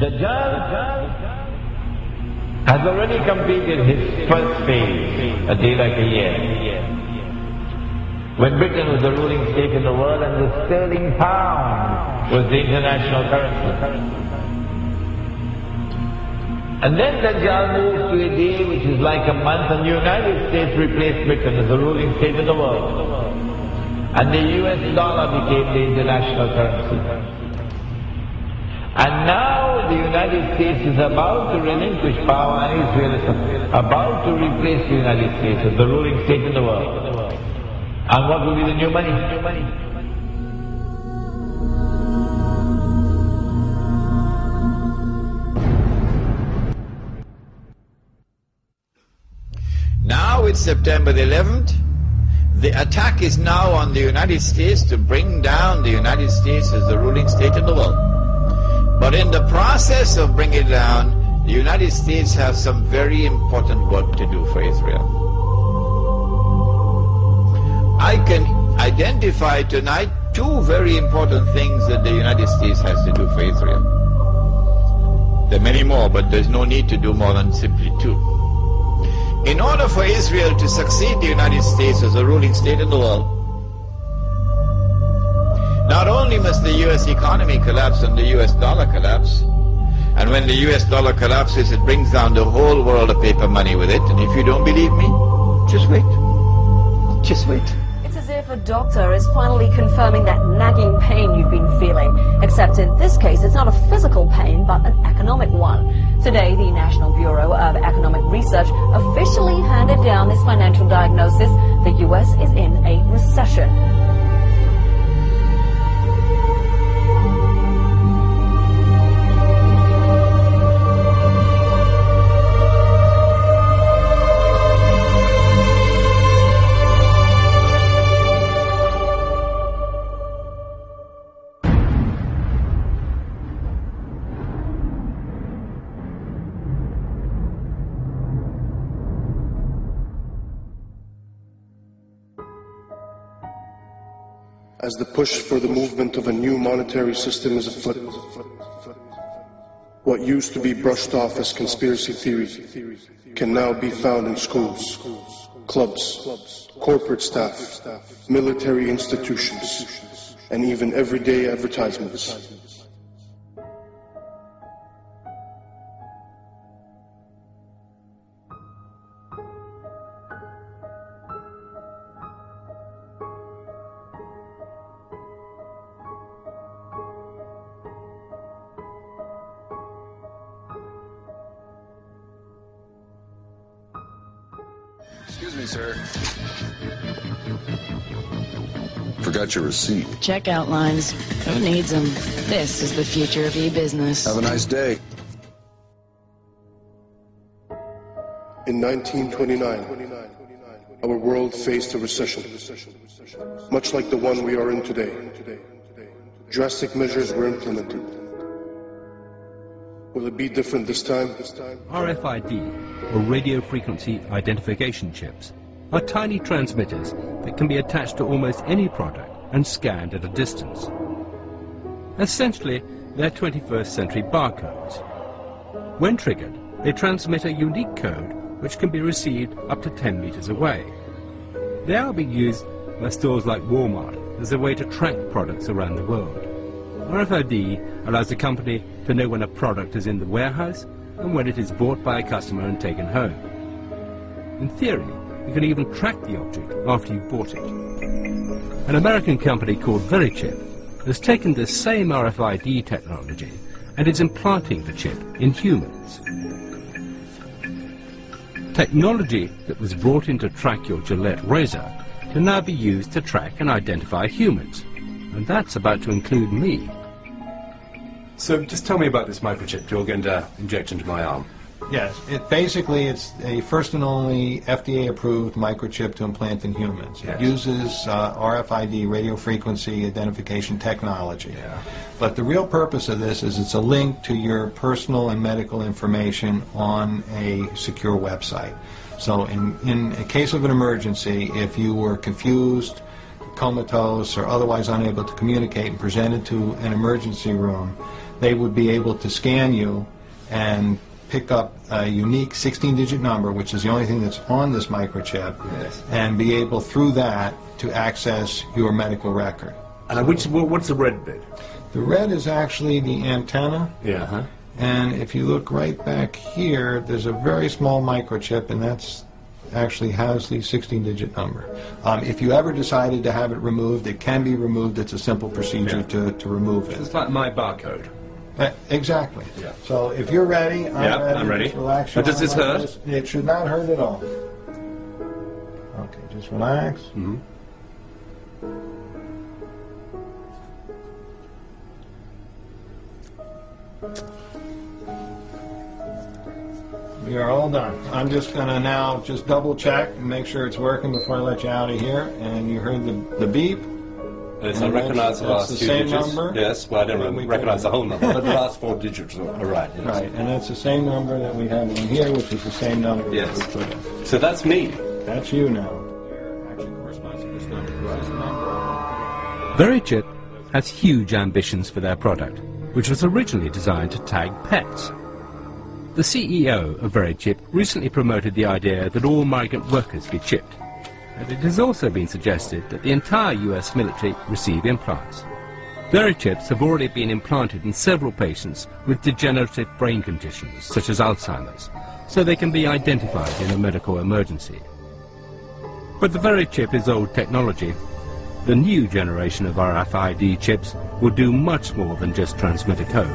Dajjal has already completed his first phase, a day like a year. When Britain was the ruling state in the world and the sterling pound was the international currency. And then Dajjal moved to a day which is like a month, and the United States replaced Britain as the ruling state in the world. And the US dollar became the international currency. And now the United States is about to relinquish power, and Israel is about to replace the United States as the ruling state in the world. And what will be the new money? Now it's September the 11th. The attack is now on the United States to bring down the United States as the ruling state in the world. But in the process of bringing it down, the United States has some very important work to do for Israel. I can identify tonight two very important things that the United States has to do for Israel. There are many more, but there's no need to do more than simply two. In order for Israel to succeed the United States as a ruling state in the world, not only must the US economy collapse and the US dollar collapse, and when the US dollar collapses, it brings down the whole world of paper money with it, and if you don't believe me, just wait. Just wait. It's as if a doctor is finally confirming that nagging pain you've been feeling, except in this case it's not a physical pain but an economic one. Today, the National Bureau of Economic Research officially handed down this financial diagnosis. The US is in a recession. As the push for the movement of a new monetary system is afoot, what used to be brushed off as conspiracy theory can now be found in schools, clubs, corporate staff, military institutions, and even everyday advertisements. Excuse me, sir. Forgot your receipt. Checkout lines. Who needs them? This is the future of e-business. Have a nice day. In 1929, our world faced a recession, much like the one we are in today. Drastic measures were implemented. Will it be different this time? RFID, or radio frequency identification chips, are tiny transmitters that can be attached to almost any product and scanned at a distance. Essentially, they're 21st century barcodes. When triggered, they transmit a unique code which can be received up to 10 meters away. They are being used by stores like Walmart as a way to track products around the world. RFID allows the company to know when a product is in the warehouse and when it is bought by a customer and taken home. In theory, you can even track the object after you've bought it. An American company called Verichip has taken this same RFID technology and is implanting the chip in humans. Technology that was brought in to track your Gillette razor can now be used to track and identify humans. And that's about to include me. So just tell me about this microchip you're going to inject into my arm. Yes, it's a first and only FDA-approved microchip to implant in humans. Yes. It uses RFID, radio frequency identification technology. Yeah. But the real purpose of this is it's a link to your personal and medical information on a secure website. So in a case of an emergency, if you were confused, comatose, or otherwise unable to communicate and presented to an emergency room, they would be able to scan you and pick up a unique 16-digit number, which is the only thing that's on this microchip, Yes. and be able through that to access your medical record. And what's the red bit? The red is actually the antenna, Yeah. Huh? and if you look right back here, there's a very small microchip, and that's actually has the 16-digit number. If you ever decided to have it removed, it can be removed. It's a simple procedure to remove it. It's like my barcode. Exactly. Yeah. So if you're ready, I'm ready. Just relax. But does this hurt? It should not hurt at all. Okay, just relax. Mm-hmm. We are all done. I'm just going to now just double check and make sure it's working before I let you out of here. And you heard the beep. Yes, I recognize the last the two same digits. number. Yes, well, I don't recognize the whole number, but the last 4 digits are right. Yes. Right, and that's the same number that we have in here, which is the same number Yes. that we put in. So that's me. That's you now. VeriChip has huge ambitions for their product, which was originally designed to tag pets. The CEO of VeriChip recently promoted the idea that all migrant workers be chipped, and it has also been suggested that the entire US military receive implants. VeriChips have already been implanted in several patients with degenerative brain conditions, such as Alzheimer's, so they can be identified in a medical emergency. But the VeriChip is old technology. The new generation of RFID chips will do much more than just transmit a code.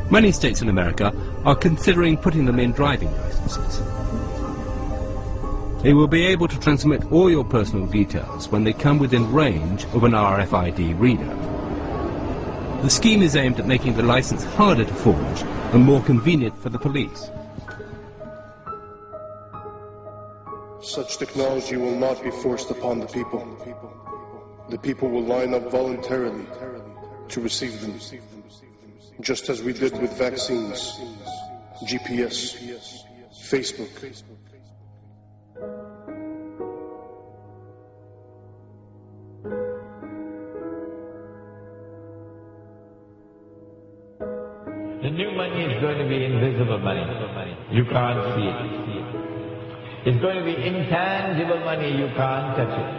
Many states in America are considering putting them in driving licenses. They will be able to transmit all your personal details when they come within range of an RFID reader. The scheme is aimed at making the license harder to forge and more convenient for the police. Such technology will not be forced upon the people. The people will line up voluntarily to receive them, just as we did with vaccines, GPS, Facebook. The new money is going to be invisible money. You can't see it. It's going to be intangible money. You can't touch it.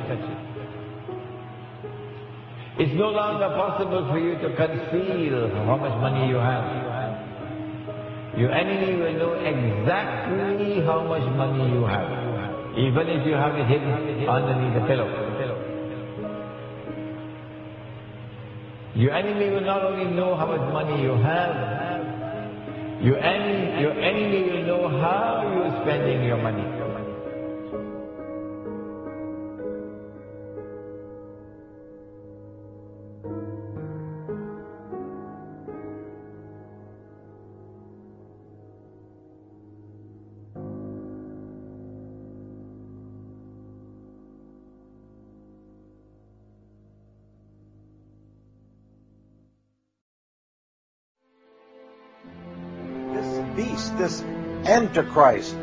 It's no longer possible for you to conceal how much money you have. Your enemy will know exactly how much money you have, even if you have it hidden underneath the pillow. Your enemy will not only know how much money you have, your enemy will know how you're spending your money. Beast, this Antichrist,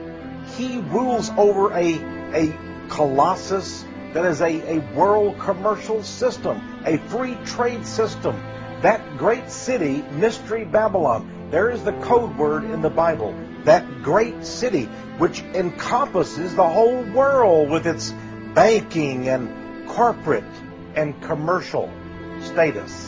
he rules over a colossus that is a world commercial system, a free trade system. That great city, Mystery Babylon, there is the code word in the Bible. That great city, which encompasses the whole world with its banking and corporate and commercial status.